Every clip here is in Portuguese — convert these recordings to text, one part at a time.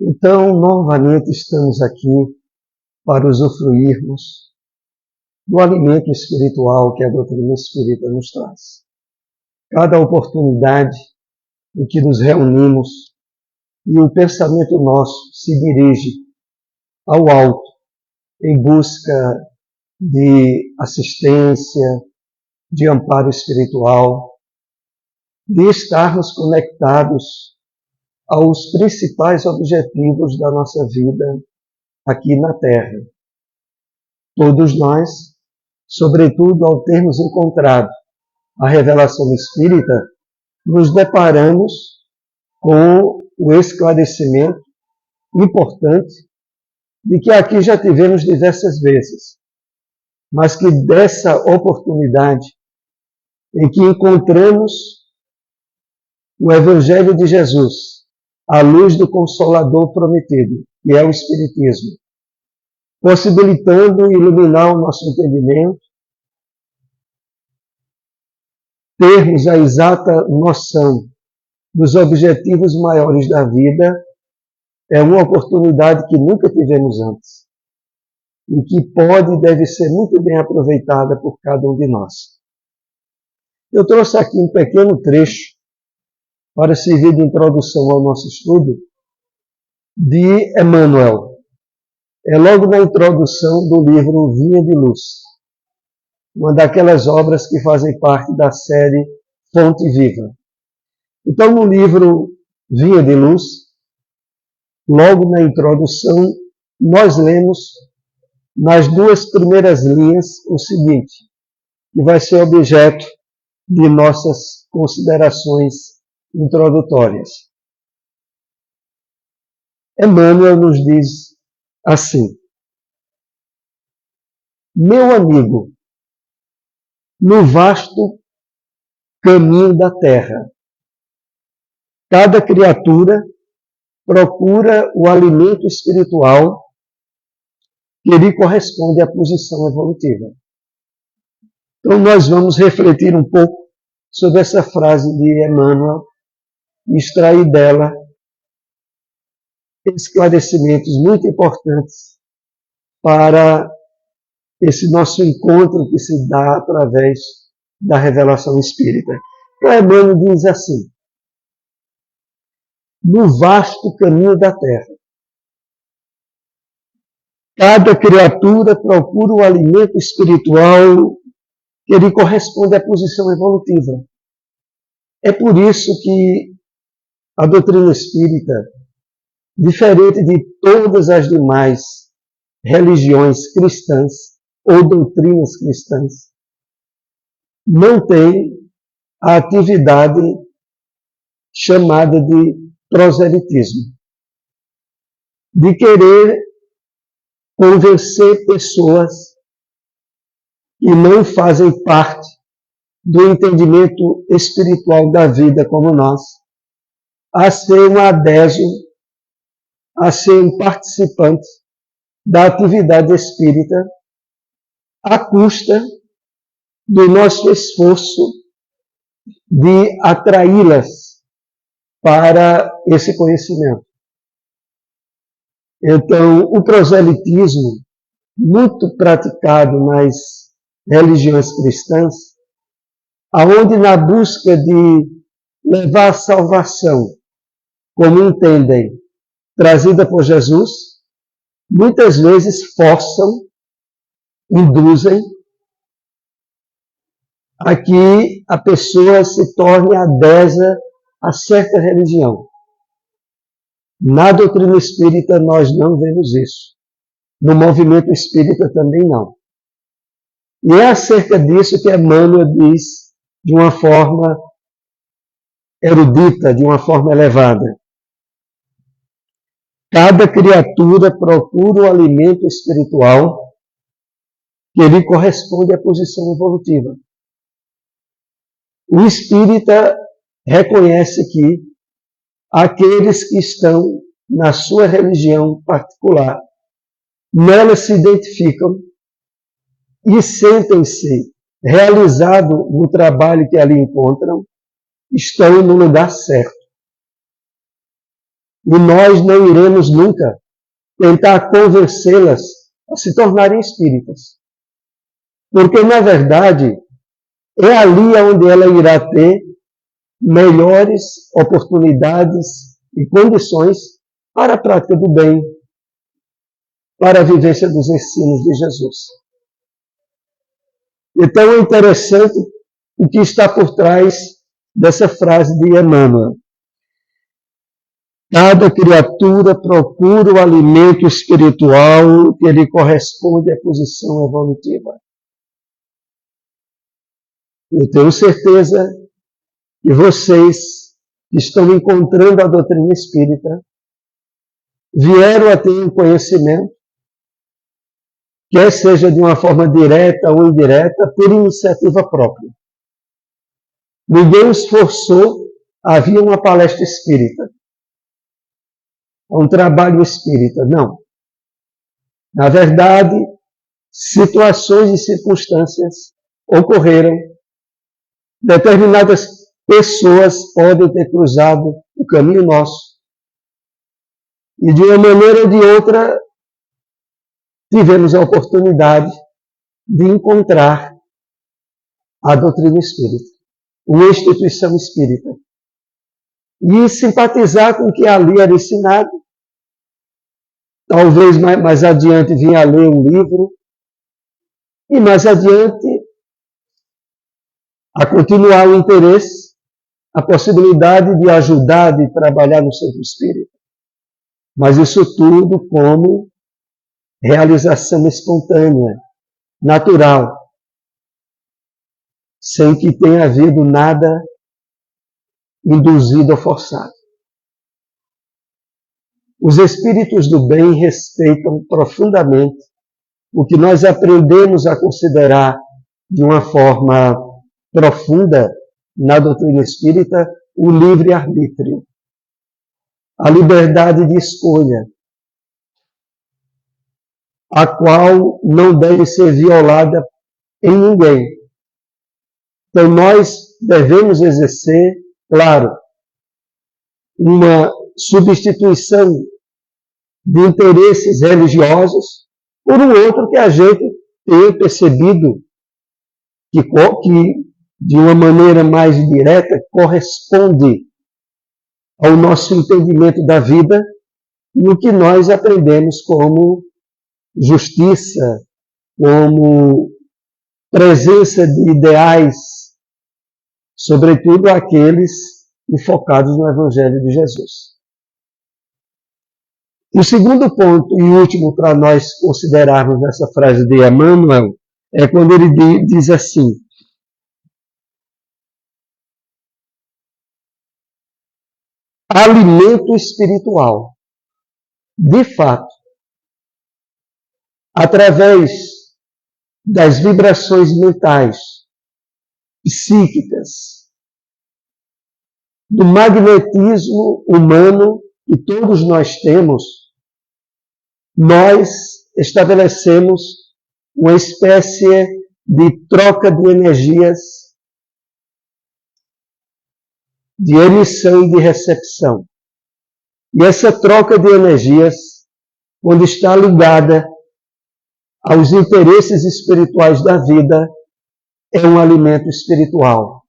Então, novamente estamos aqui para usufruirmos do alimento espiritual que a doutrina espírita nos traz. Cada oportunidade em que nos reunimos e o pensamento nosso se dirige ao alto em busca de assistência, de amparo espiritual, de estarmos conectados aos principais objetivos da nossa vida aqui na Terra. Todos nós, sobretudo ao termos encontrado a revelação espírita, nos deparamos com o esclarecimento importante de que aqui já tivemos diversas vezes, mas que dessa oportunidade em que encontramos o Evangelho de Jesus, à luz do Consolador prometido, que é o Espiritismo, possibilitando iluminar o nosso entendimento, termos a exata noção dos objetivos maiores da vida, é uma oportunidade que nunca tivemos antes e que pode e deve ser muito bem aproveitada por cada um de nós. Eu trouxe aqui um pequeno trecho para servir de introdução ao nosso estudo de Emmanuel. É logo na introdução do livro Vinha de Luz, uma daquelas obras que fazem parte da série Fonte Viva. Então, no livro Vinha de Luz, logo na introdução, nós lemos nas duas primeiras linhas o seguinte, que vai ser objeto de nossas considerações introdutórias. Emmanuel nos diz assim: meu amigo, no vasto caminho da terra, cada criatura procura o alimento espiritual que lhe corresponde à posição evolutiva. Então, nós vamos refletir um pouco sobre essa frase de Emmanuel e extrair dela esclarecimentos muito importantes para esse nosso encontro que se dá através da revelação espírita. Então, Emmanuel diz assim: no vasto caminho da terra, cada criatura procura o alimento espiritual que lhe corresponde à posição evolutiva. É por isso que a doutrina espírita, diferente de todas as demais religiões cristãs ou doutrinas cristãs, não tem a atividade chamada de proselitismo, de querer convencer pessoas que não fazem parte do entendimento espiritual da vida como nós, a ser um adésio, a ser um participante da atividade espírita, à custa do nosso esforço de atraí-las para esse conhecimento. Então, o proselitismo, muito praticado nas religiões cristãs, aonde na busca de levar a salvação, como entendem, trazida por Jesus, muitas vezes forçam, induzem a que a pessoa se torne adesa a certa religião. Na doutrina espírita nós não vemos isso. No movimento espírita também não. E é acerca disso que Emmanuel diz de uma forma erudita, de uma forma elevada. Cada criatura procura o alimento espiritual que lhe corresponde à posição evolutiva. O espírita reconhece que aqueles que estão na sua religião particular, nela se identificam e sentem-se realizados no trabalho que ali encontram, estão no lugar certo. E nós não iremos nunca tentar convencê-las a se tornarem espíritas. Porque, na verdade, é ali onde ela irá ter melhores oportunidades e condições para a prática do bem, para a vivência dos ensinos de Jesus. Então é interessante o que está por trás dessa frase de Emmanuel. Cada criatura procura o alimento espiritual que lhe corresponde à posição evolutiva. Eu tenho certeza que vocês que estão encontrando a doutrina espírita vieram a ter um conhecimento, quer seja de uma forma direta ou indireta, por iniciativa própria. Ninguém os forçou, havia uma palestra espírita, um trabalho espírita, não. Na verdade, situações e circunstâncias ocorreram, determinadas pessoas podem ter cruzado o caminho nosso, e de uma maneira ou de outra, tivemos a oportunidade de encontrar a doutrina espírita, uma instituição espírita, e simpatizar com o que ali era ensinado. Talvez mais adiante vinha a ler um livro, e mais adiante a continuar o interesse, a possibilidade de ajudar, de trabalhar no centro espírita. Mas isso tudo como realização espontânea, natural, sem que tenha havido nada induzido ou forçado. Os espíritos do bem respeitam profundamente o que nós aprendemos a considerar de uma forma profunda na doutrina espírita, o livre-arbítrio, a liberdade de escolha, a qual não deve ser violada em ninguém. Então nós devemos exercer, claro, uma substituição de interesses religiosos por um outro que a gente tenha percebido que de uma maneira mais direta corresponde ao nosso entendimento da vida e o que nós aprendemos como justiça, como presença de ideais, sobretudo aqueles focados no Evangelho de Jesus. O segundo ponto e último para nós considerarmos nessa frase de Emmanuel é quando ele diz assim: alimento espiritual. De fato, através das vibrações mentais, psíquicas, do magnetismo humano que todos nós temos, nós estabelecemos uma espécie de troca de energias, de emissão e de recepção. E essa troca de energias, quando está ligada aos interesses espirituais da vida, é um alimento espiritual.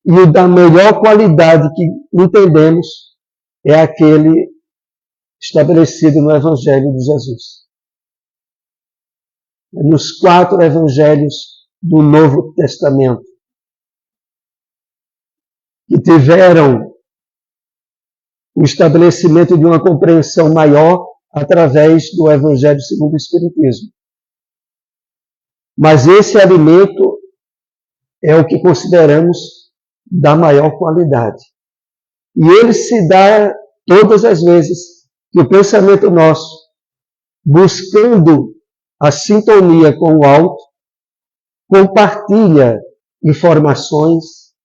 E o da melhor qualidade que entendemos é aquele estabelecido no Evangelho de Jesus. Nos 4 evangelhos do Novo Testamento, que tiveram o estabelecimento de uma compreensão maior através do Evangelho segundo o Espiritismo. Mas esse alimento é o que consideramos da maior qualidade. E ele se dá todas as vezes que o pensamento nosso, buscando a sintonia com o alto, compartilha informações,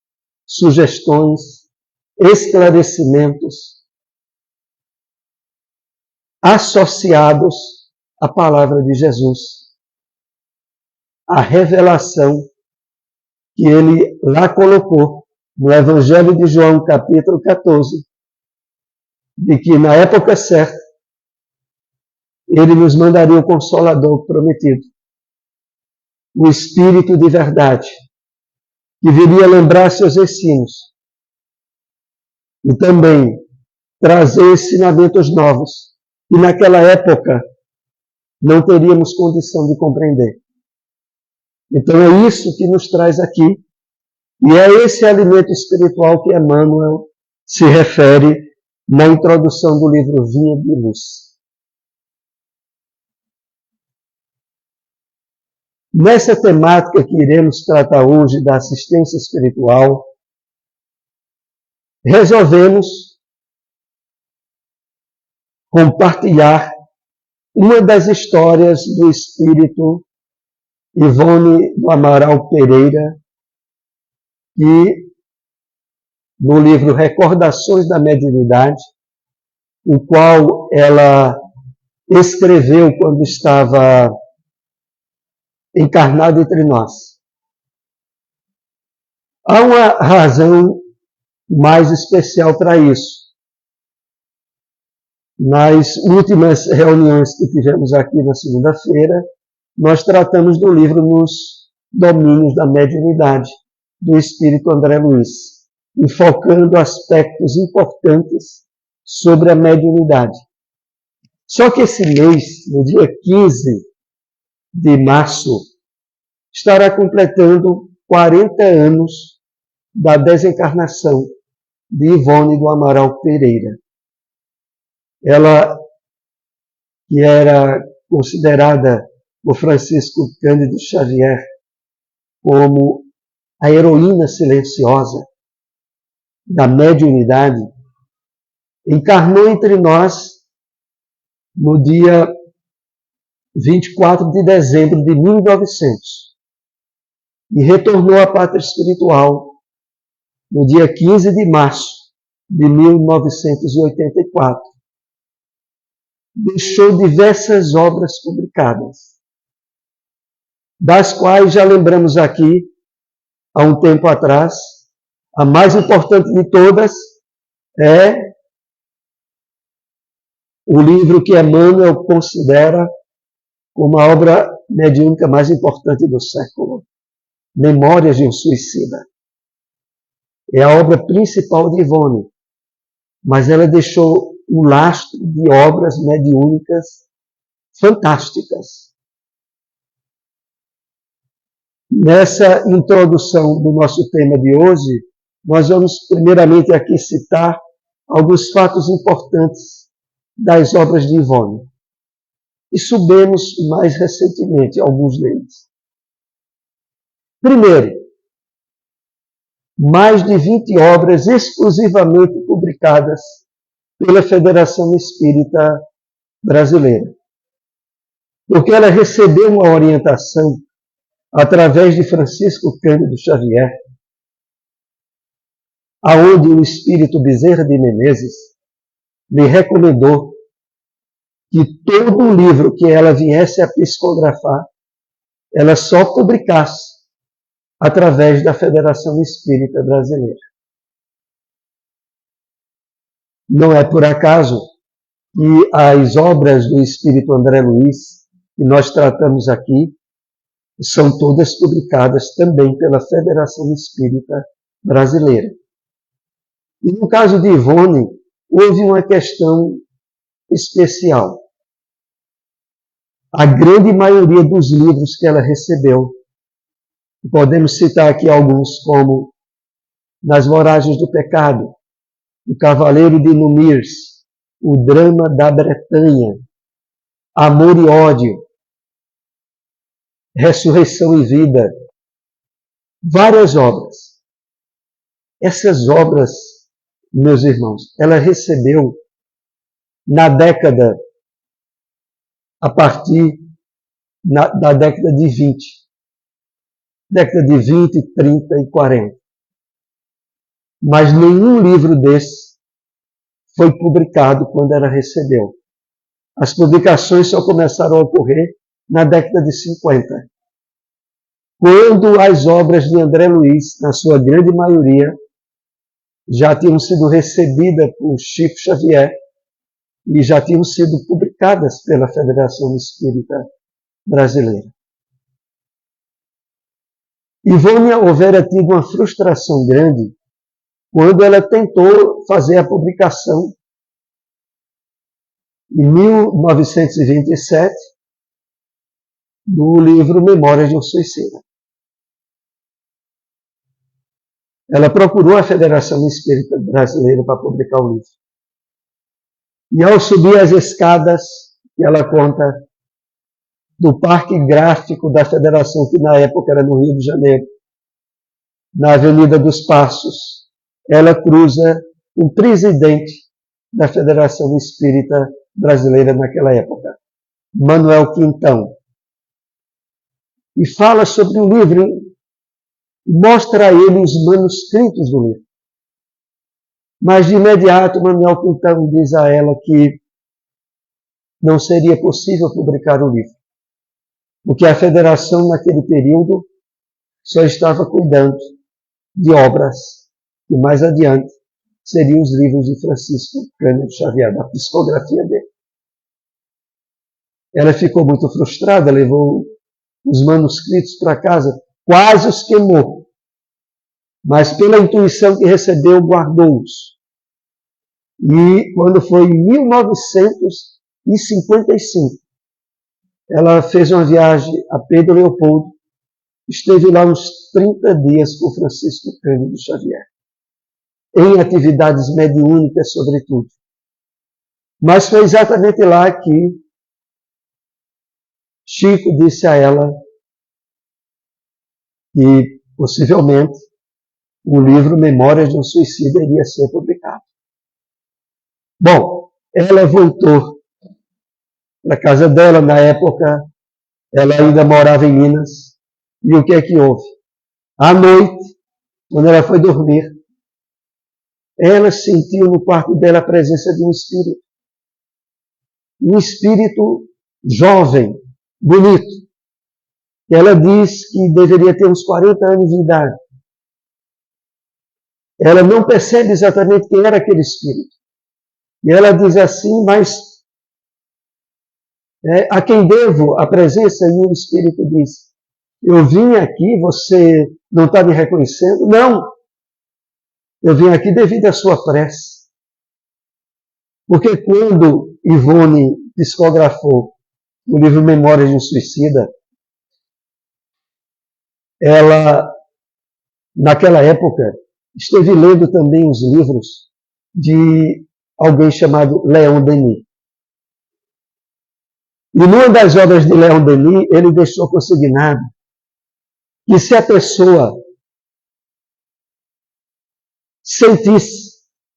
sugestões, esclarecimentos associados à palavra de Jesus, a revelação que ele lá colocou no Evangelho de João, capítulo 14, de que na época certa ele nos mandaria o Consolador prometido, o Espírito de verdade, que viria lembrar seus ensinos e também trazer ensinamentos novos que naquela época não teríamos condição de compreender. Então é isso que nos traz aqui, e é esse alimento espiritual que Emmanuel se refere na introdução do livro Vinha de Luz. Nessa temática que iremos tratar hoje da assistência espiritual, resolvemos compartilhar uma das histórias do espírito Ivone do Amaral Pereira, que no livro Recordações da Mediunidade, o qual ela escreveu quando estava encarnada entre nós. Há uma razão mais especial para isso. Nas últimas reuniões que tivemos aqui na segunda-feira, nós tratamos do livro Nos Domínios da Mediunidade, do espírito André Luiz, enfocando aspectos importantes sobre a mediunidade. Só que esse mês, no dia 15 de março, estará completando 40 anos da desencarnação de Ivone do Amaral Pereira. Ela, que era considerada por Francisco Cândido Xavier como a heroína silenciosa da mediunidade, encarnou entre nós no dia 24 de dezembro de 1900 e retornou à pátria espiritual no dia 15 de março de 1984. Deixou diversas obras publicadas, das quais já lembramos aqui, há um tempo atrás. A mais importante de todas é o livro que Emmanuel considera como a obra mediúnica mais importante do século, Memórias de um Suicida. É a obra principal de Ivone, mas ela deixou um lastro de obras mediúnicas fantásticas. Nessa introdução do nosso tema de hoje, nós vamos primeiramente aqui citar alguns fatos importantes das obras de Ivone. E subimos mais recentemente alguns deles. Primeiro, mais de 20 obras exclusivamente publicadas pela Federação Espírita Brasileira. Porque ela recebeu uma orientação através de Francisco Cândido Xavier, aonde o espírito Bezerra de Menezes lhe recomendou que todo o livro que ela viesse a psicografar, ela só publicasse através da Federação Espírita Brasileira. Não é por acaso que as obras do espírito André Luiz, que nós tratamos aqui, são todas publicadas também pela Federação Espírita Brasileira. E no caso de Ivone, houve uma questão especial. A grande maioria dos livros que ela recebeu, podemos citar aqui alguns como Nas Voragens do Pecado, O Cavaleiro de Numirs, O Drama da Bretanha, Amor e Ódio, Ressurreição e Vida, várias obras. Essas obras, meus irmãos, ela recebeu na década, a partir da década de 20. Década de 20, 30 e 40. Mas nenhum livro desse foi publicado quando ela recebeu. As publicações só começaram a ocorrer na década de 50. Quando as obras de André Luiz, na sua grande maioria, já tinham sido recebidas por Chico Xavier e já tinham sido publicadas pela Federação Espírita Brasileira. Ivônia houvera tido uma frustração grande quando ela tentou fazer a publicação em 1927 do livro Memórias de um Suicida. Ela procurou a Federação Espírita Brasileira para publicar o livro. E ao subir as escadas, que ela conta, do Parque Gráfico da Federação, que na época era no Rio de Janeiro, na Avenida dos Passos, ela cruza o presidente da Federação Espírita Brasileira naquela época, Manuel Quintão, e fala sobre o livro, mostra a ele os manuscritos do livro. Mas de imediato Manuel Quintão diz a ela que não seria possível publicar o livro, porque a Federação naquele período só estava cuidando de obras que mais adiante seriam os livros de Francisco Cândido Xavier, da psicografia dele. Ela ficou muito frustrada, levou os manuscritos para casa, quase os queimou, mas pela intuição que recebeu, guardou-os. E quando foi em 1955, ela fez uma viagem a Pedro Leopoldo, esteve lá uns 30 dias com Francisco Cândido Xavier, em atividades mediúnicas, sobretudo. Mas foi exatamente lá que Chico disse a ela que, possivelmente, o livro Memórias de um Suicida iria ser publicado. Bom, ela voltou para a casa dela, na época, ela ainda morava em Minas, e o que é que houve? À noite, quando ela foi dormir, ela sentiu no quarto dela a presença de um espírito jovem, bonito. Ela diz que deveria ter uns 40 anos de idade. Ela não percebe exatamente quem era aquele espírito. E ela diz assim, mas a quem devo a presença? E o espírito diz, eu vim aqui, você não está me reconhecendo? Não, eu vim aqui devido à sua prece. Porque quando Ivone psicografou o livro Memórias de um Suicida, ela, naquela época, esteve lendo também os livros de alguém chamado Leon Denis. E numa das obras de Leon Denis, ele deixou consignado que se a pessoa sentisse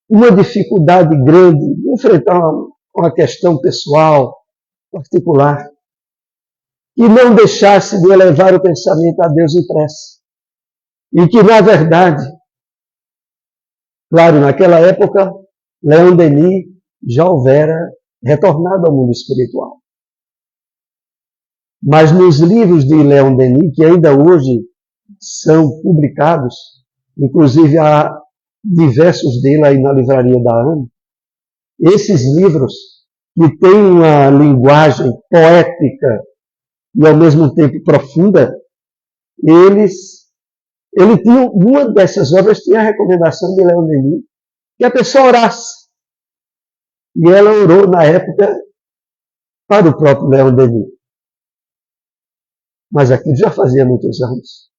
uma dificuldade grande de enfrentar uma questão pessoal, particular, e não deixasse de elevar o pensamento a Deus em prece. E que, na verdade, claro, naquela época, Leon Denis já houvera retornado ao mundo espiritual. Mas nos livros de Leon Denis, que ainda hoje são publicados, inclusive há diversos deles aí na livraria da ANE, esses livros, que têm uma linguagem poética e ao mesmo tempo profunda, ele tinha, uma dessas obras tinha a recomendação de Leon Denis, que a pessoa orasse. E ela orou na época para o próprio Leon Denis. Mas aquilo já fazia muitos anos.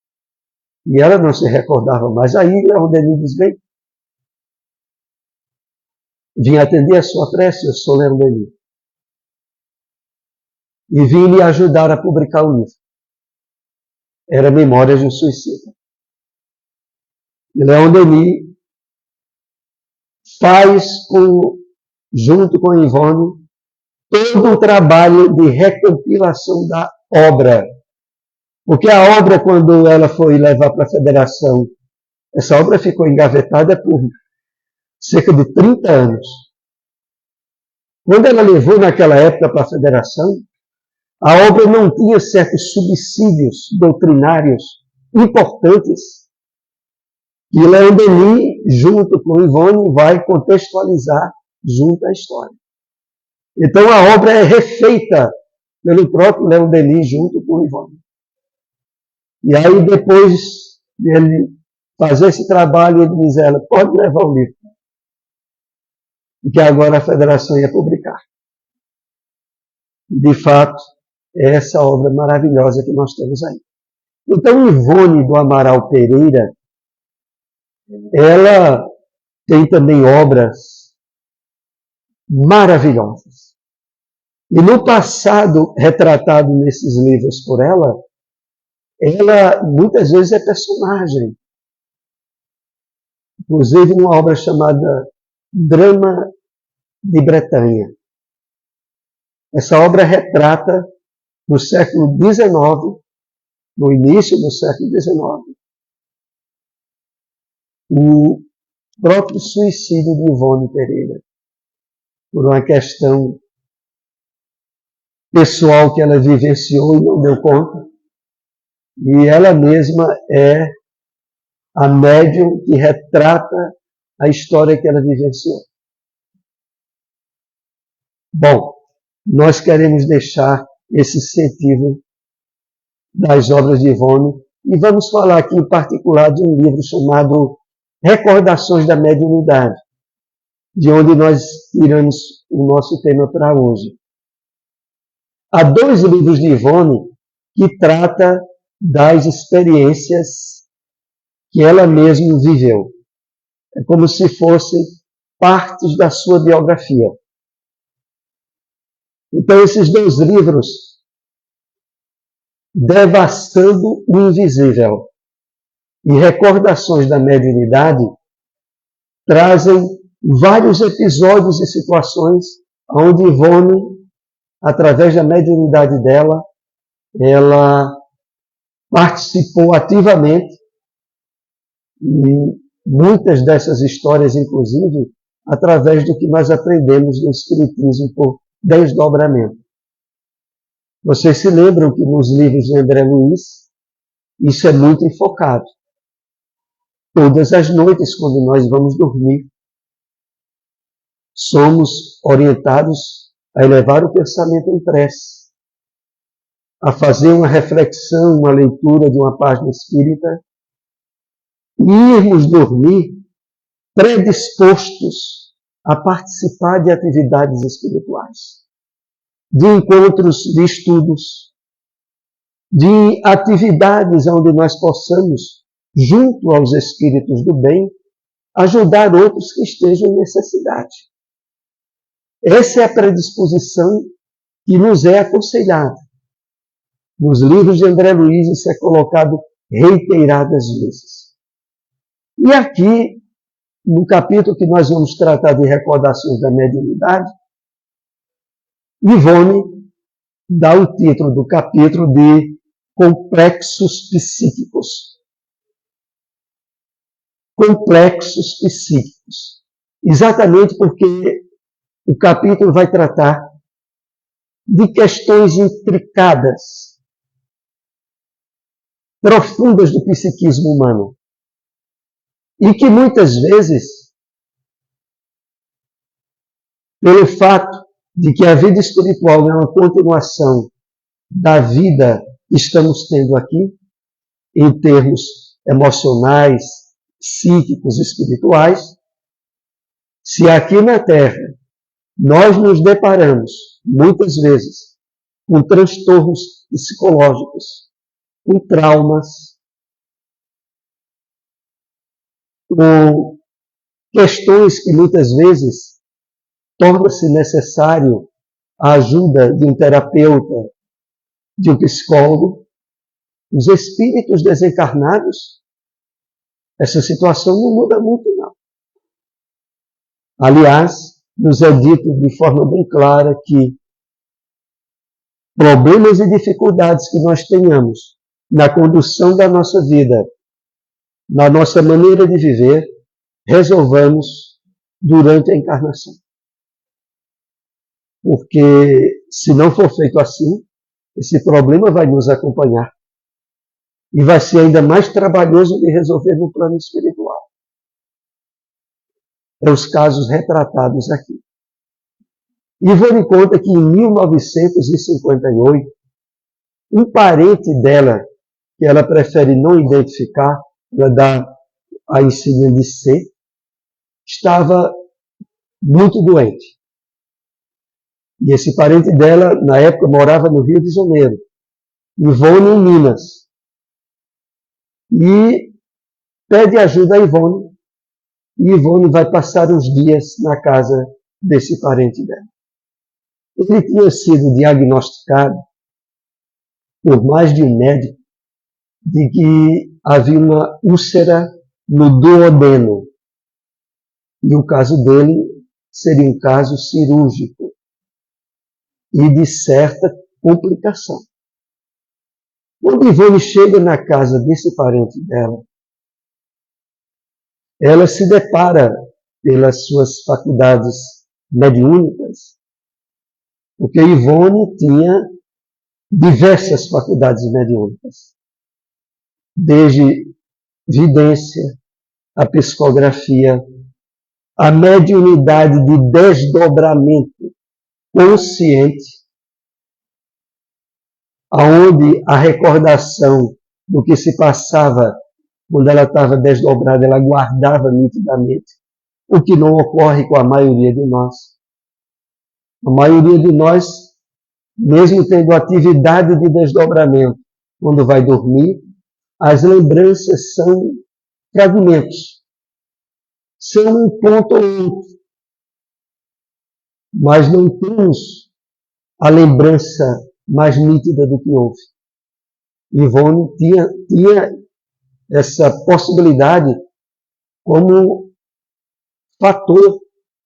E ela não se recordava mais. Aí Leon Denis diz, bem, vim atender a sua prece, eu sou Leon Denis. E vim lhe ajudar a publicar o livro. Era Memórias de um Suicida. E Leon Denis faz, junto com Ivone, todo o trabalho de recompilação da obra. Porque a obra, quando ela foi levar para a Federação, essa obra ficou engavetada por cerca de 30 anos. Quando ela levou naquela época para a Federação, a obra não tinha certos subsídios doutrinários importantes. E Leon Denis, junto com Ivone, vai contextualizar junto à história. Então a obra é refeita pelo próprio Leon Denis junto com o Ivone. E aí depois dele fazer esse trabalho, ele diz a ela, pode levar o livro. Que agora a federação ia publicar. De fato, é essa obra maravilhosa que nós temos aí. Então, Ivone do Amaral Pereira, ela tem também obras maravilhosas. E no passado, retratado nesses livros por ela muitas vezes é personagem. Inclusive numa obra chamada Drama de Bretanha. Essa obra retrata no século XIX, no início do século XIX, o próprio suicídio de Ivone Pereira, por uma questão pessoal que ela vivenciou e não deu conta. E ela mesma é a médium que retrata a história que ela vivenciou. Bom, nós queremos deixar esse incentivo das obras de Ivone e vamos falar aqui em particular de um livro chamado Recordações da Mediunidade, de onde nós tiramos o nosso tema para hoje. Há 2 livros de Ivone que trata das experiências que ela mesma viveu. É como se fossem partes da sua biografia. Então, esses 2 livros, Devassando o Invisível e Recordações da Mediunidade, trazem vários episódios e situações onde Ivone, através da mediunidade dela, ela participou ativamente e muitas dessas histórias, inclusive, através do que nós aprendemos no Espiritismo por desdobramento. Vocês se lembram que nos livros de André Luiz, isso é muito enfocado. Todas as noites, quando nós vamos dormir, somos orientados a elevar o pensamento em prece, a fazer uma reflexão, uma leitura de uma página espírita, e irmos dormir predispostos a participar de atividades espirituais, de encontros, de estudos, de atividades onde nós possamos, junto aos espíritos do bem, ajudar outros que estejam em necessidade. Essa é a predisposição que nos é aconselhada. Nos livros de André Luiz isso é colocado reiteradas vezes. E aqui, no capítulo que nós vamos tratar de recordações da mediunidade, Ivone dá o título do capítulo de Complexos Psíquicos. Complexos psíquicos. Exatamente porque o capítulo vai tratar de questões intricadas, profundas do psiquismo humano. E que muitas vezes, pelo fato de que a vida espiritual é uma continuação da vida que estamos tendo aqui, em termos emocionais, psíquicos, espirituais, se aqui na Terra nós nos deparamos, muitas vezes, com transtornos psicológicos, com traumas, com questões que muitas vezes torna-se necessário a ajuda de um terapeuta, de um psicólogo, os espíritos desencarnados, essa situação não muda muito, não. Aliás, nos é dito de forma bem clara que problemas e dificuldades que nós tenhamos na condução da nossa vida, na nossa maneira de viver, resolvamos durante a encarnação. Porque, se não for feito assim, esse problema vai nos acompanhar. E vai ser ainda mais trabalhoso de resolver no plano espiritual. É os casos retratados aqui. Ivone conta que em 1958, um parente dela, que ela prefere não identificar, ela dá a insígnia de C, estava muito doente. E esse parente dela, na época, morava no Rio de Janeiro, Ivone em Minas. E pede ajuda a Ivone, e Ivone vai passar uns dias na casa desse parente dela. Ele tinha sido diagnosticado por mais de um médico de que havia uma úlcera no duodeno. E o caso dele seria um caso cirúrgico e de certa complicação. Quando Ivone chega na casa desse parente dela, ela se depara pelas suas faculdades mediúnicas, porque Ivone tinha diversas faculdades mediúnicas, desde vidência, a psicografia, a mediunidade de desdobramento consciente, aonde a recordação do que se passava quando ela estava desdobrada, ela guardava nitidamente, o que não ocorre com a maioria de nós. A maioria de nós, mesmo tendo atividade de desdobramento, quando vai dormir, as lembranças são fragmentos. São um ponto ou outro. Mas não temos a lembrança mais nítida do que houve. Ivone tinha essa possibilidade como fator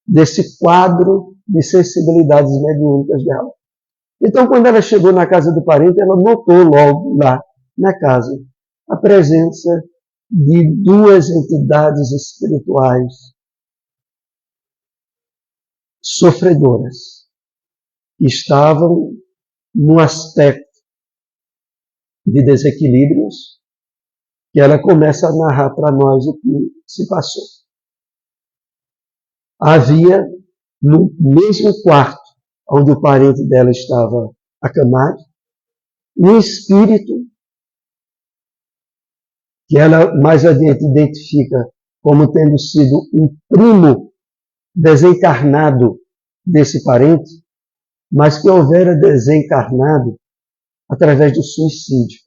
desse quadro de sensibilidades mediúnicas dela. Então, quando ela chegou na casa do parente, ela notou logo lá na casa a presença de duas entidades espirituais sofredoras, que estavam num aspecto de desequilíbrios, que ela começa a narrar para nós o que se passou. Havia, no mesmo quarto onde o parente dela estava acamado, um espírito que ela mais adiante identifica como tendo sido um primo desencarnado desse parente, mas que houvera desencarnado através do suicídio,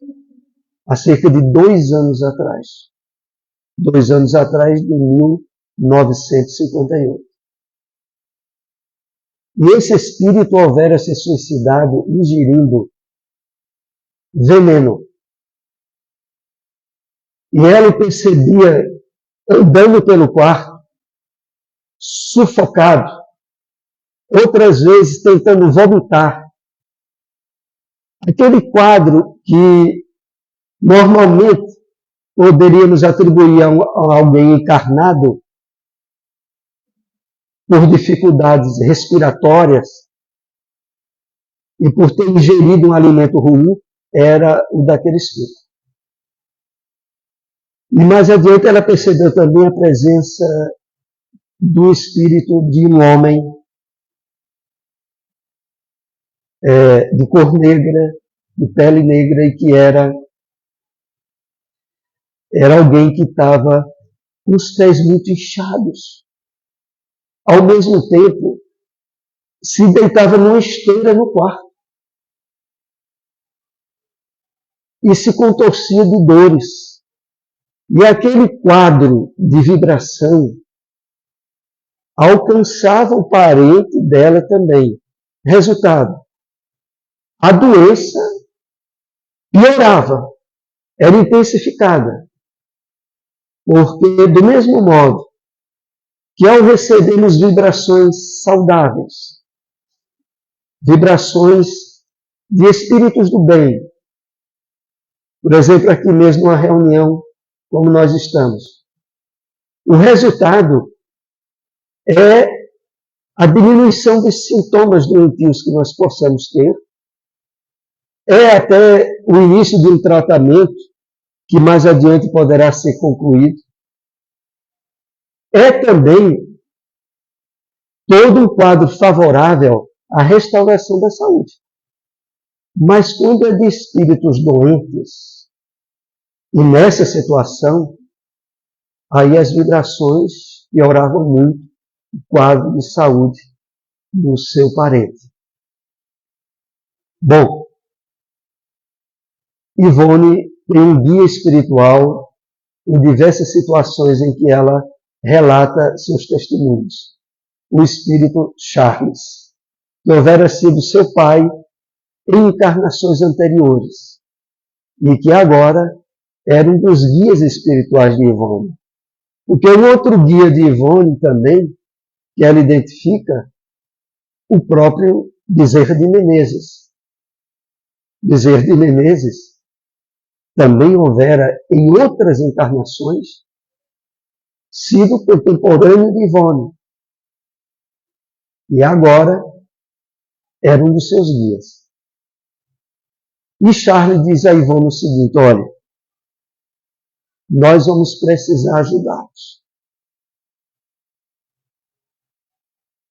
há cerca de 2 anos atrás. 2 anos atrás, de 1958. E esse espírito houvera se suicidado ingerindo veneno. E ela percebia, andando pelo quarto, sufocado, outras vezes tentando vomitar. Aquele quadro que normalmente poderíamos atribuir a alguém encarnado por dificuldades respiratórias e por ter ingerido um alimento ruim, era o daquele espírito. E mais adiante ela percebeu também a presença do espírito de um homem de cor negra, de pele negra, e que era alguém que estava com os pés muito inchados. Ao mesmo tempo, se deitava numa esteira no quarto e se contorcia de dores. E aquele quadro de vibração alcançava o parente dela também. Resultado, a doença piorava, era intensificada. Porque, do mesmo modo que ao recebermos vibrações saudáveis, vibrações de espíritos do bem, por exemplo, aqui mesmo uma reunião como nós estamos, o resultado é a diminuição dos sintomas doentios que nós possamos ter, é até o início de um tratamento que mais adiante poderá ser concluído. É também todo um quadro favorável a restauração da saúde. Mas quando é de espíritos doentes, e nessa situação, aí as vibrações pioravam muito o quadro de saúde do seu parente. Bom, Ivone tem um guia espiritual em diversas situações em que ela relata seus testemunhos. O espírito Charles, que houvera sido seu pai em encarnações anteriores e que agora era um dos guias espirituais de Ivone. Porque um outro guia de Ivone também, que ela identifica, o próprio Bezerra de Menezes. Bezerra de Menezes também houvera em outras encarnações sido contemporâneo de Ivone. E agora era um dos seus guias. E Charles diz a Ivone o seguinte: olha, nós vamos precisar ajudá-los.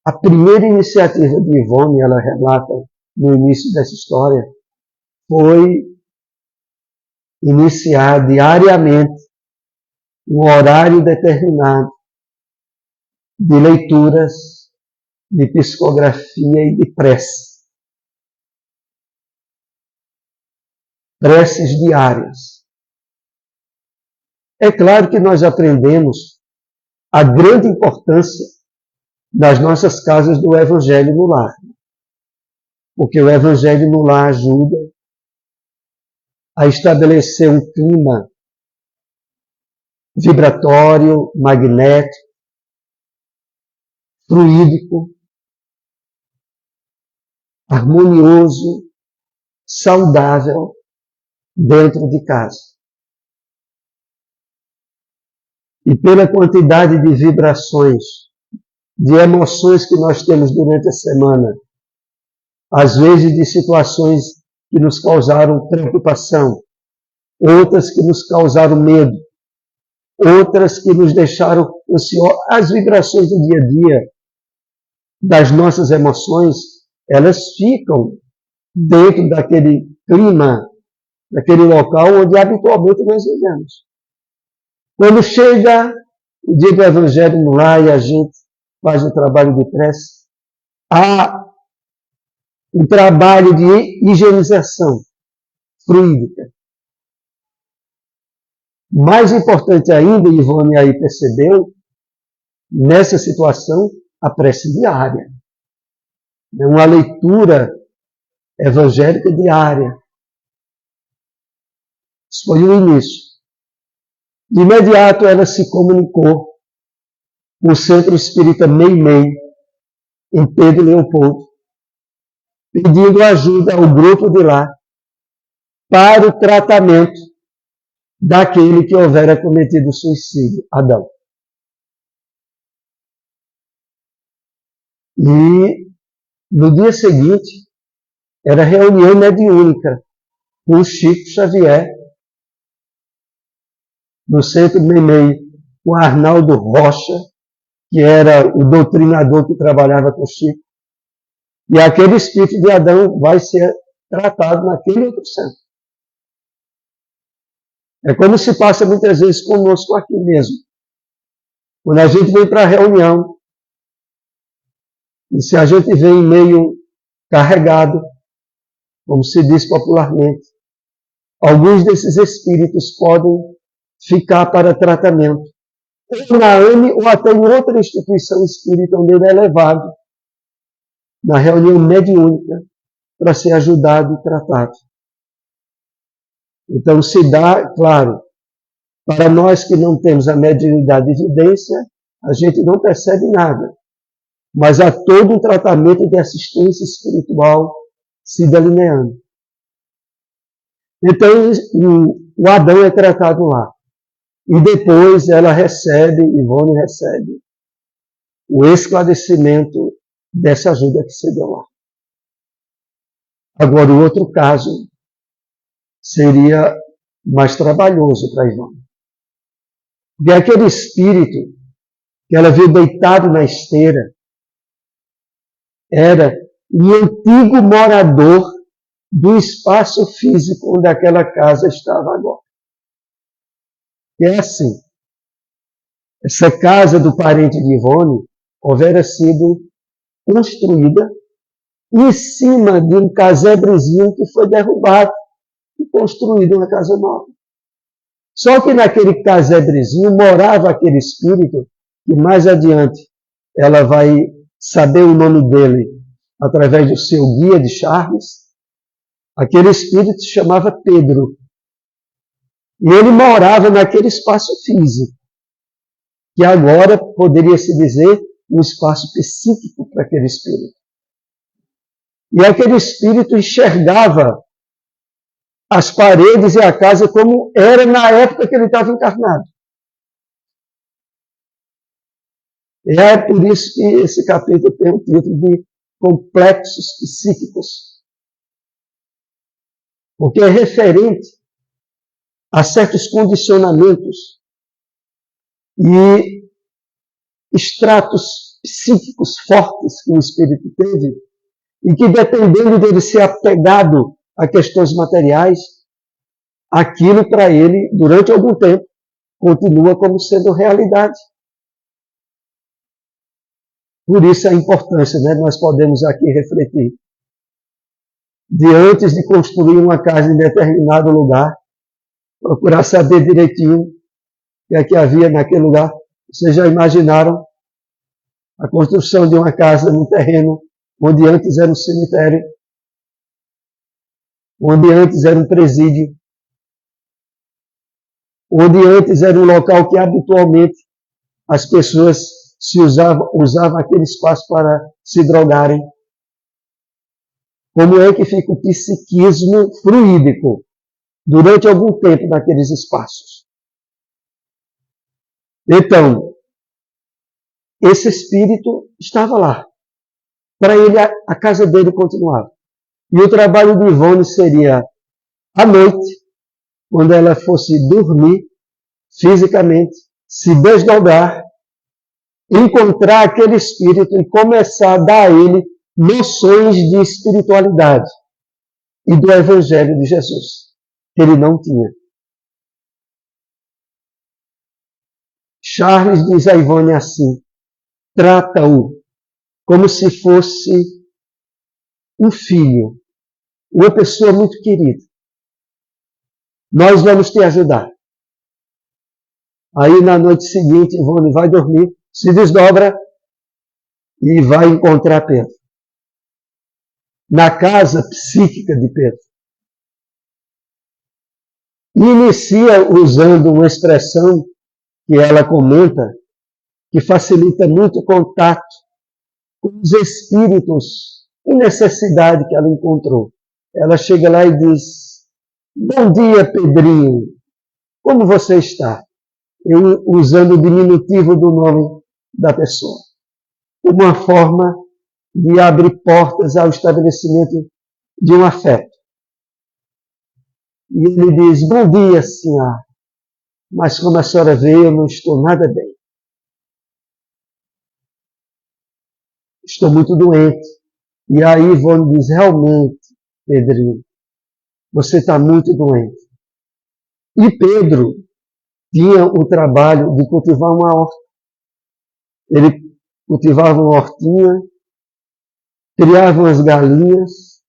A primeira iniciativa de Ivone, ela relata no início dessa história, foi iniciar diariamente um horário determinado de leituras, de psicografia e de prece. Preces diárias. É claro que nós aprendemos a grande importância das nossas casas do Evangelho no lar. Porque o Evangelho no lar ajuda a estabelecer um clima vibratório, magnético, fluídico, harmonioso, saudável dentro de casa. E pela quantidade de vibrações, de emoções que nós temos durante a semana, às vezes de situações que nos causaram preocupação, outras que nos causaram medo, outras que nos deixaram ansiosos. As vibrações do dia a dia, das nossas emoções, elas ficam dentro daquele clima, daquele local onde habitualmente nós vivemos. Quando chega o dia do Evangelho no lar e a gente faz o trabalho de prece, há um trabalho de higienização fluídica. Mais importante ainda, Ivone aí percebeu, nessa situação, a prece diária. Uma leitura evangélica diária. Isso foi o início. De imediato ela se comunicou com o Centro Espírita Meimei, em Pedro Leopoldo, pedindo ajuda ao grupo de lá para o tratamento daquele que houvera cometido suicídio, Adão. E no dia seguinte, era reunião mediúnica com o Chico Xavier, no Centro Meimei, com Arnaldo Rocha, que era o doutrinador que trabalhava com o Chico. E aquele espírito de Adão vai ser tratado naquele outro centro. É como se passa muitas vezes conosco aqui mesmo. Quando a gente vem para a reunião, e se a gente vem meio carregado, como se diz popularmente, alguns desses espíritos podem ficar para tratamento, ou na AME ou até em outra instituição espírita onde ele é levado, na reunião mediúnica, para ser ajudado e tratado. Então se dá, claro, para nós que não temos a mediunidade de evidência, a gente não percebe nada. Mas há todo um tratamento de assistência espiritual se delineando. Então, o Adão é tratado lá. E depois ela recebe, Ivone recebe, o esclarecimento dessa ajuda que se deu lá. Agora, o outro caso seria mais trabalhoso para Ivone. Porque aquele espírito que ela viu deitado na esteira era e antigo morador do espaço físico onde aquela casa estava agora. E é assim, essa casa do parente de Ivone houvera sido construída em cima de um casebrezinho que foi derrubado e construído uma casa nova. Só que naquele casebrezinho morava aquele espírito que mais adiante ela vai saber o nome dele através do seu guia de Charles. Aquele espírito se chamava Pedro. E ele morava naquele espaço físico, que agora poderia se dizer um espaço psíquico para aquele espírito. E aquele espírito enxergava as paredes e a casa como era na época que ele estava encarnado. E é por isso que esse capítulo tem o título de Complexos Psíquicos. Porque é referente a certos condicionamentos e estratos psíquicos fortes que o espírito teve e que, dependendo dele ser apegado a questões materiais, aquilo para ele, durante algum tempo, continua como sendo realidade. Por isso a importância, né? Nós podemos aqui refletir. De antes de construir uma casa em determinado lugar, procurar saber direitinho o que é que havia naquele lugar. Vocês já imaginaram a construção de uma casa no terreno onde antes era um cemitério, onde antes era um presídio, onde antes era um local que habitualmente as pessoas usavam aquele espaço para se drogarem. Como é que fica o psiquismo fluídico durante algum tempo naqueles espaços? Então, esse espírito estava lá. Para ele, a casa dele continuava. E o trabalho de Ivone seria, à noite, quando ela fosse dormir, fisicamente, se desdobrar, encontrar aquele espírito e começar a dar a ele noções de espiritualidade e do Evangelho de Jesus, que ele não tinha. Charles diz a Ivone assim: trata-o como se fosse um filho, uma pessoa muito querida. Nós vamos te ajudar. Aí na noite seguinte, Ivone vai dormir, se desdobra e vai encontrar Pedro. Na casa psíquica de Pedro. E inicia usando uma expressão que ela comenta, que facilita muito o contato com os espíritos em necessidade que ela encontrou. Ela chega lá e diz: bom dia, Pedrinho, como você está? Eu usando o diminutivo do nome da pessoa. Uma forma de abrir portas ao estabelecimento de um afeto. E ele diz: bom dia, senhora, mas como a senhora vê, eu não estou nada bem. Estou muito doente. E aí Ivone diz: realmente, Pedrinho, você está muito doente. E Pedro tinha o trabalho de cultivar uma horta. Ele cultivava uma hortinha, criava umas galinhas,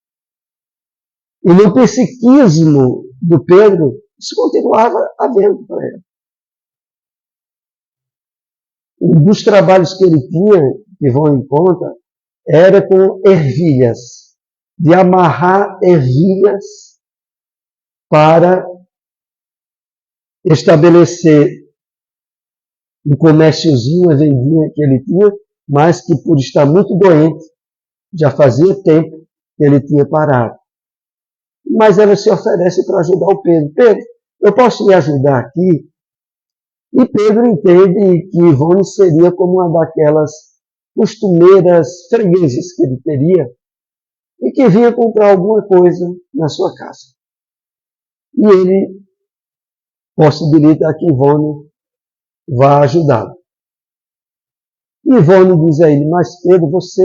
e no psiquismo do Pedro, isso continuava havendo para ele. Um dos trabalhos que ele tinha, que vão em conta, era com ervilhas, de amarrar ervilhas para estabelecer um comérciozinho, uma vendinha que ele tinha, mas que por estar muito doente, já fazia tempo que ele tinha parado. Mas ela se oferece para ajudar o Pedro. Pedro, eu posso lhe ajudar aqui? E Pedro entende que Ivone seria como uma daquelas costumeiras freguesas que ele teria e que vinha comprar alguma coisa na sua casa. E ele possibilita que Ivone vá ajudá-lo. Ivone diz a ele: mas Pedro, você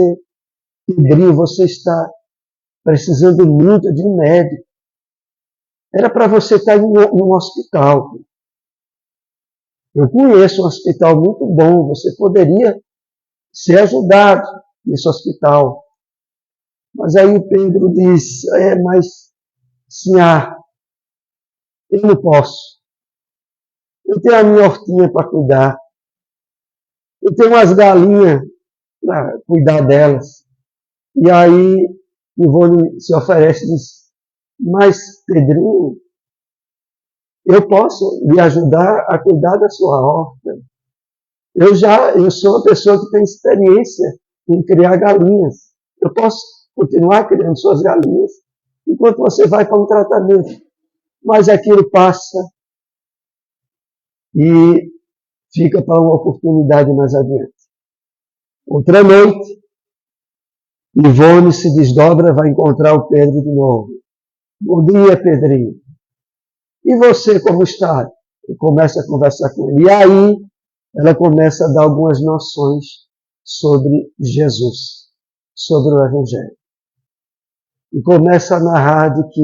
Pedrinho, você está precisando muito de um médico. Era para você estar em um hospital. Eu conheço um hospital muito bom, você poderia ser ajudado nesse hospital. Mas aí o Pedro diz, mas, senhor, eu não posso. Eu tenho a minha hortinha para cuidar. Eu tenho umas galinhas para cuidar delas. E aí Ivone se oferece e diz, mas Pedrinho, eu posso lhe ajudar a cuidar da sua horta. Eu sou uma pessoa que tem experiência em criar galinhas. Eu posso continuar criando suas galinhas enquanto você vai para um tratamento. Mas aquilo passa e fica para uma oportunidade mais adiante. Outra noite, Ivone se desdobra, vai encontrar o Pedro de novo. Bom dia, Pedrinho. E você, como está? E começa a conversar com ele. E aí, ela começa a dar algumas noções sobre Jesus, sobre o Evangelho. E começa a narrar de que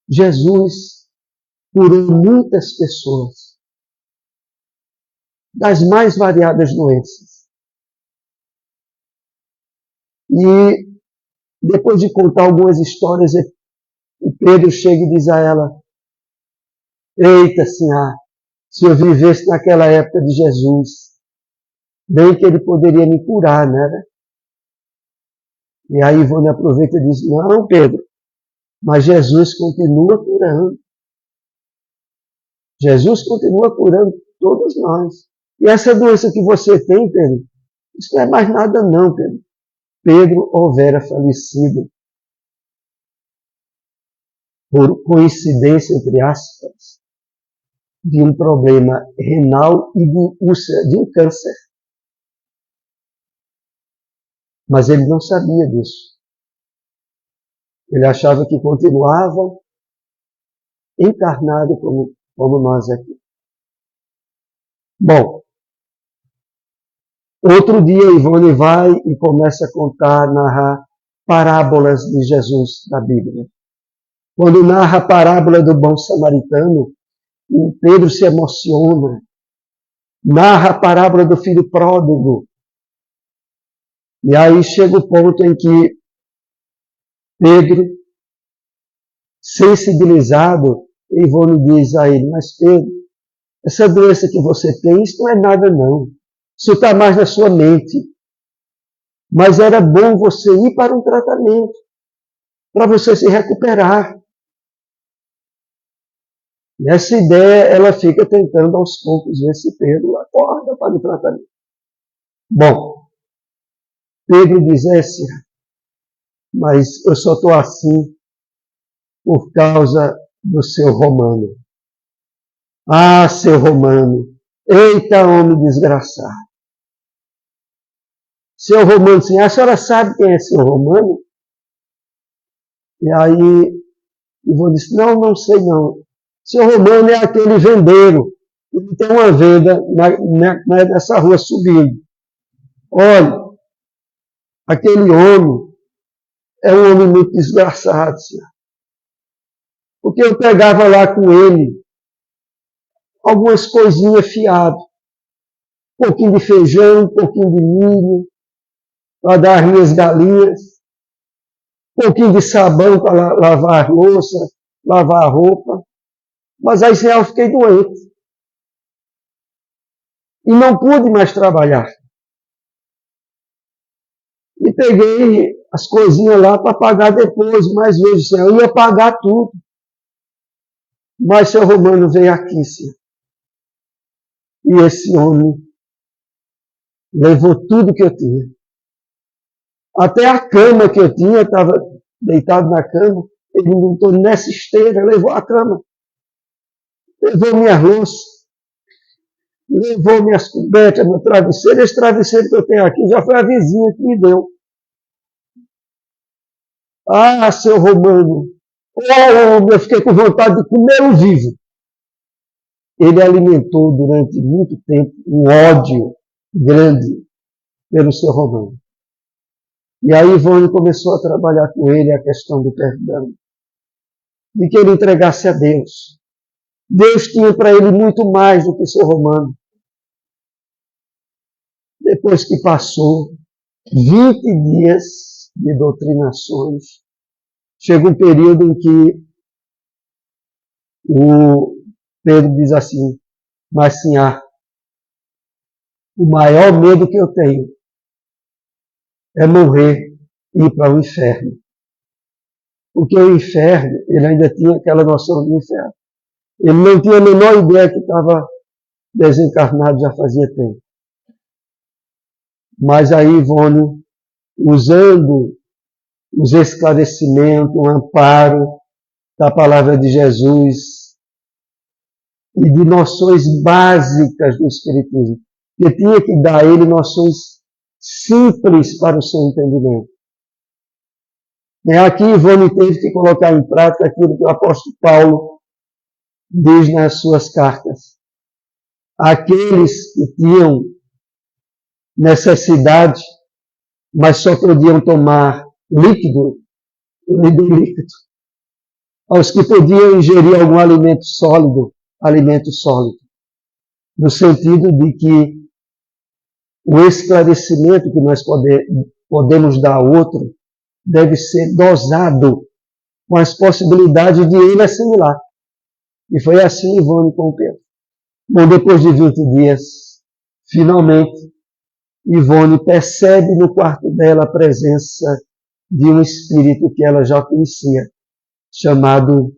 Jesus curou muitas pessoas das mais variadas doenças. E depois de contar algumas histórias, o Pedro chega e diz a ela, eita, senhora, se eu vivesse naquela época de Jesus, bem que ele poderia me curar, né? E aí Ivone aproveita e diz, não, Pedro, mas Jesus continua curando. Jesus continua curando todos nós. E essa doença que você tem, Pedro, isso não é mais nada não, Pedro. Pedro houvera falecido por coincidência, entre aspas, de um problema renal e de úlcera, de um câncer. Mas ele não sabia disso. Ele achava que continuava encarnado como nós aqui. Bom, outro dia Ivone vai e começa a contar, narrar parábolas de Jesus da Bíblia. Quando narra a parábola do bom samaritano, Pedro se emociona. Narra a parábola do filho pródigo. E aí chega o ponto em que Pedro, sensibilizado, Ivone diz a ele, mas Pedro, essa doença que você tem, isso não é nada não. Isso está mais na sua mente. Mas era bom você ir para um tratamento, para você se recuperar. Nessa ideia, ela fica tentando aos poucos ver se Pedro acorda para o tratamento. Bom, Pedro diz, mas eu só estou assim por causa do seu Romano. Ah, seu Romano, eita homem desgraçado. Seu Romano, sim, a senhora sabe quem é seu Romano? E aí, Ivone disse, não sei não. Seu Romano é aquele vendeiro. Ele tem uma venda nessa rua subindo. Olha, aquele homem é um homem muito desgraçado, senhor. Porque eu pegava lá com ele algumas coisinhas fiadas. Um pouquinho de feijão, um pouquinho de milho, para dar as minhas galinhas. Um pouquinho de sabão para lavar a louça, lavar a roupa. Mas aí eu fiquei doente. E não pude mais trabalhar. E peguei as coisinhas lá para pagar depois, mas veja, senhor, eu ia pagar tudo. Mas seu Romano veio aqui, senhor. E esse homem levou tudo que eu tinha. Até a cama que eu tinha, estava deitado na cama, ele me botou nessa esteira, levou a cama. Levou minha louça, levou minhas cobertas, meu travesseiro. Esse travesseiro que eu tenho aqui já foi a vizinha que me deu. Ah, seu Romano, eu fiquei com vontade de comê-lo vivo. Ele alimentou durante muito tempo um ódio grande pelo seu Romano. E aí Ivone começou a trabalhar com ele a questão do perdão, de que ele entregasse a Deus. Deus tinha para ele muito mais do que ser romano. Depois que passou 20 dias de doutrinações, chega um período em que o Pedro diz assim, mas sim, o maior medo que eu tenho é morrer e ir para o inferno. Porque o inferno, ele ainda tinha aquela noção do inferno. Ele não tinha a menor ideia que estava desencarnado já fazia tempo. Mas aí Ivone, usando os esclarecimentos, o amparo da palavra de Jesus e de noções básicas do Espiritismo, que tinha que dar a ele noções simples para o seu entendimento. E aqui Ivone teve que colocar em prática aquilo que o apóstolo Paulo diz nas suas cartas. Aqueles que tinham necessidade, mas só podiam tomar líquido, ele deu líquido. Aos que podiam ingerir algum alimento sólido. No sentido de que o esclarecimento que nós podemos dar ao outro deve ser dosado com as possibilidades de ele assimilar. E foi assim Ivone com o Pedro. Bom, depois de 20 dias, finalmente, Ivone percebe no quarto dela a presença de um espírito que ela já conhecia, chamado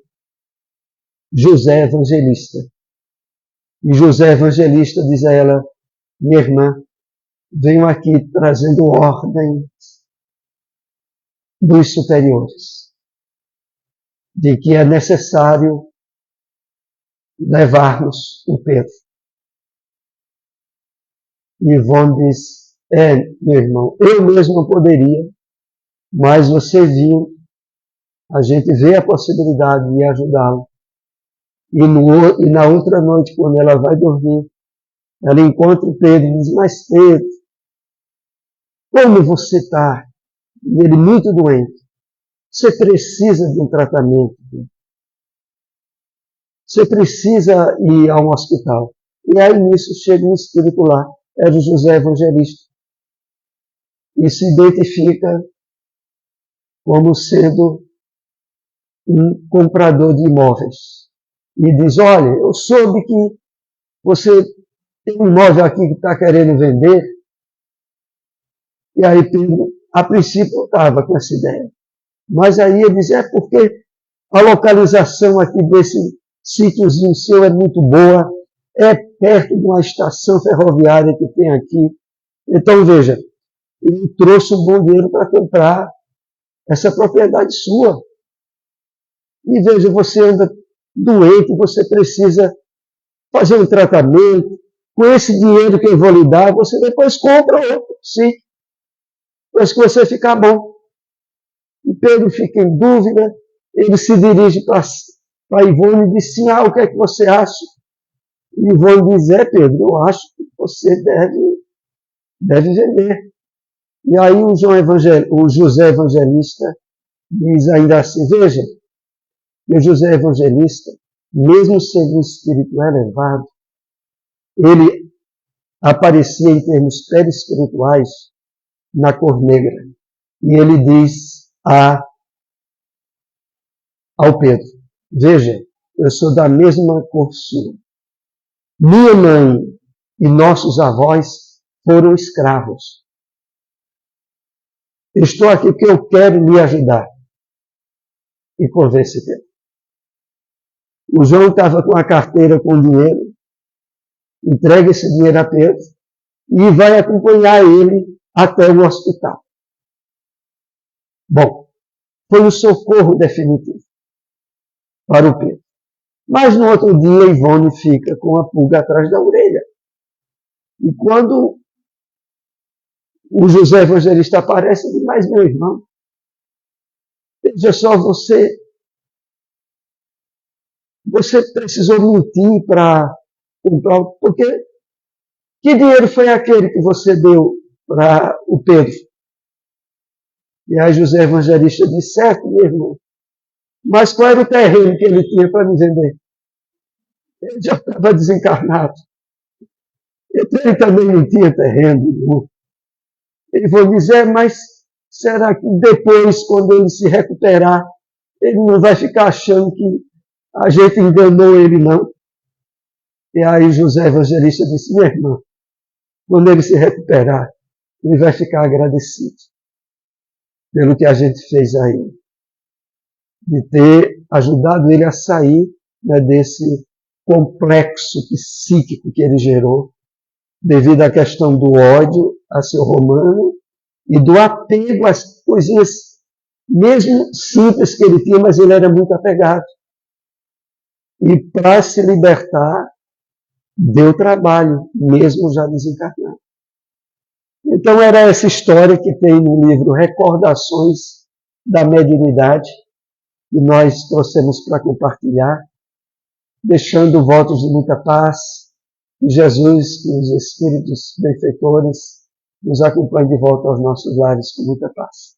José Evangelista. E José Evangelista diz a ela, minha irmã, venho aqui trazendo ordem dos superiores, de que é necessário levarmos o Pedro. E Ivone diz, meu irmão, eu mesmo não poderia, mas você viu, a gente vê a possibilidade de ajudá-lo. E na outra noite, quando ela vai dormir, ela encontra o Pedro e diz, mas Pedro, como você está? E ele muito doente. Você precisa de um tratamento. Você precisa ir a um hospital. E aí nisso chega um espírito lá, era o José Evangelista. E se identifica como sendo um comprador de imóveis. E diz, olha, eu soube que você tem um imóvel aqui que está querendo vender. E aí Pedro, a princípio, estava com essa ideia. Mas aí ele diz, porque a localização aqui desse sítiozinho seu é muito boa, é perto de uma estação ferroviária que tem aqui. Então, veja, ele trouxe um bom dinheiro para comprar essa propriedade sua. E veja, você anda doente, você precisa fazer um tratamento. Com esse dinheiro que eu vou lhe dar, você depois compra outro, sim. Depois que você ficar bom. E Pedro fica em dúvida, ele se dirige para Ivone e diz, sim, o que é que você acha? E Ivone diz, Pedro, eu acho que você deve vender. E aí o José Evangelista diz ainda assim, veja, que o José Evangelista, mesmo sendo um espírito elevado, ele aparecia em termos perispirituais na cor negra. E ele diz ao Pedro, veja, eu sou da mesma cor sua. Minha mãe e nossos avós foram escravos. Eu estou aqui porque eu quero lhe ajudar. E convence Pedro. O João estava com a carteira com dinheiro, entrega esse dinheiro a Pedro e vai acompanhar ele até o hospital. Bom, foi um socorro definitivo para o Pedro. Mas no outro dia, Ivone fica com a pulga atrás da orelha. E quando o José Evangelista aparece, ele diz, mas meu irmão, veja só, você precisou mentir para comprar, porque que dinheiro foi aquele que você deu para o Pedro? E aí José Evangelista disse, certo, minha irmã, mas qual era o terreno que ele tinha para me vender? Ele já estava desencarnado. Então ele também não tinha terreno. Ele falou, dizer, mas será que depois, quando ele se recuperar, ele não vai ficar achando que a gente enganou ele, não? E aí José Evangelista disse, minha irmã, quando ele se recuperar, ele vai ficar agradecido pelo que a gente fez a ele, de ter ajudado ele a sair, né, desse complexo psíquico que ele gerou, devido à questão do ódio a seu Romano e do apego às coisinhas, mesmo simples que ele tinha, mas ele era muito apegado. E para se libertar, deu trabalho, mesmo já desencarnado. Então era essa história que tem no livro Recordações da Mediunidade, que nós trouxemos para compartilhar, deixando votos de muita paz, que Jesus, que os Espíritos benfeitores nos acompanhem de volta aos nossos lares com muita paz.